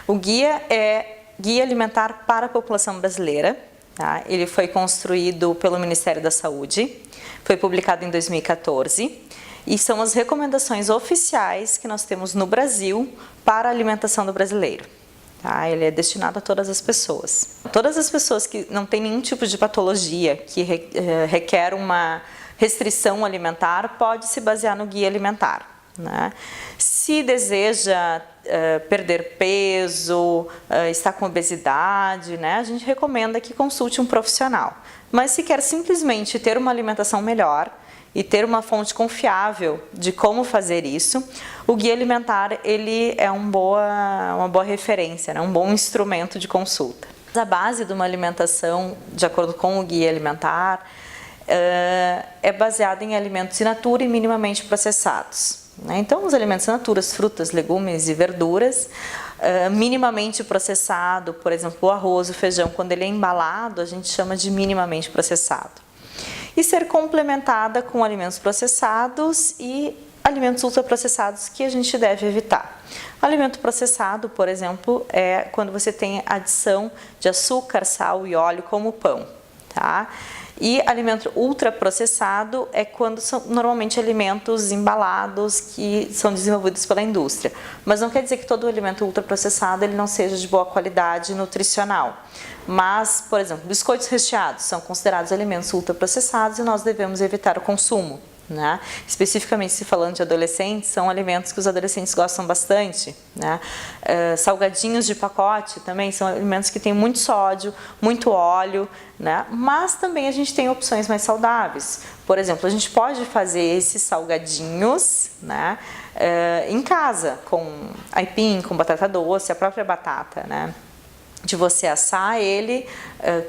O guia é Guia Alimentar para a População Brasileira. Tá? Ele foi construído pelo Ministério da Saúde, foi publicado em 2014 e são as recomendações oficiais que nós temos no Brasil para a alimentação do brasileiro. Tá? Ele é destinado a todas as pessoas. Todas as pessoas que não têm nenhum tipo de patologia que requer uma restrição alimentar pode se basear no guia alimentar. Né? Se deseja perder peso, está com obesidade, né? A gente recomenda que consulte um profissional. Mas se quer simplesmente ter uma alimentação melhor e ter uma fonte confiável de como fazer isso, o guia alimentar ele é uma boa referência, né? Um bom instrumento de consulta. A base de uma alimentação, de acordo com o guia alimentar, é baseada em alimentos in natura e minimamente processados. Então, os alimentos in natura, frutas, legumes e verduras, minimamente processado, por exemplo, o arroz, o feijão, quando ele é embalado, a gente chama de minimamente processado. E ser complementada com alimentos processados e alimentos ultraprocessados que a gente deve evitar. O alimento processado, por exemplo, é quando você tem adição de açúcar, sal e óleo como o pão. Tá? E alimento ultraprocessado é quando são normalmente alimentos embalados que são desenvolvidos pela indústria. Mas não quer dizer que todo alimento ultraprocessado ele não seja de boa qualidade nutricional. Mas, por exemplo, biscoitos recheados são considerados alimentos ultraprocessados e nós devemos evitar o consumo. Né? Especificamente se falando de adolescentes, são alimentos que os adolescentes gostam bastante. Né? Salgadinhos de pacote também são alimentos que têm muito sódio, muito óleo, né? Mas também a gente tem opções mais saudáveis. Por exemplo, a gente pode fazer esses salgadinhos, né, em casa, com aipim, com batata doce, a própria batata, né? De você assar ele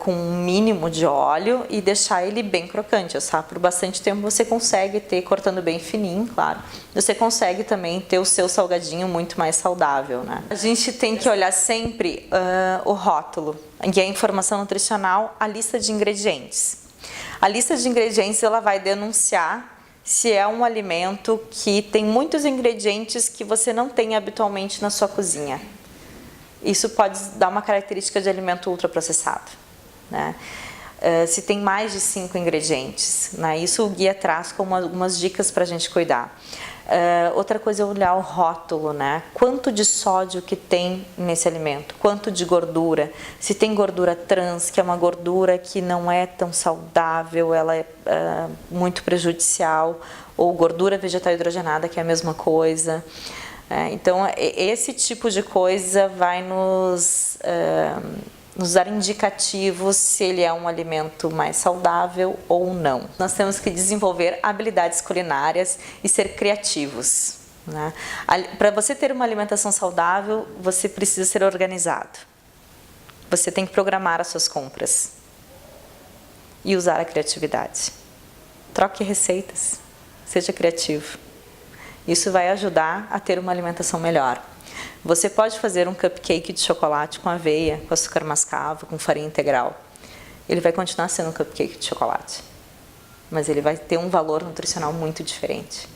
com um mínimo de óleo e deixar ele bem crocante. Assar por bastante tempo você consegue ter, cortando bem fininho, claro, você consegue também ter o seu salgadinho muito mais saudável. Né? A gente tem que olhar sempre o rótulo, que é a informação nutricional, a lista de ingredientes. A lista de ingredientes ela vai denunciar se é um alimento que tem muitos ingredientes que você não tem habitualmente na sua cozinha. Isso pode dar uma característica de alimento ultraprocessado. Né? Se tem mais de 5 ingredientes, né? Isso o guia traz como algumas dicas para a gente cuidar. Outra coisa é olhar o rótulo, né? Quanto de sódio que tem nesse alimento, quanto de gordura, se tem gordura trans, que é uma gordura que não é tão saudável, ela é muito prejudicial, ou gordura vegetal hidrogenada, que é a mesma coisa. Então, esse tipo de coisa vai nos dar indicativos se ele é um alimento mais saudável ou não. Nós temos que desenvolver habilidades culinárias e ser criativos. Né? Para você ter uma alimentação saudável, você precisa ser organizado. Você tem que programar as suas compras e usar a criatividade. Troque receitas, seja criativo. Isso vai ajudar a ter uma alimentação melhor. Você pode fazer um cupcake de chocolate com aveia, com açúcar mascavo, com farinha integral. Ele vai continuar sendo um cupcake de chocolate, mas ele vai ter um valor nutricional muito diferente.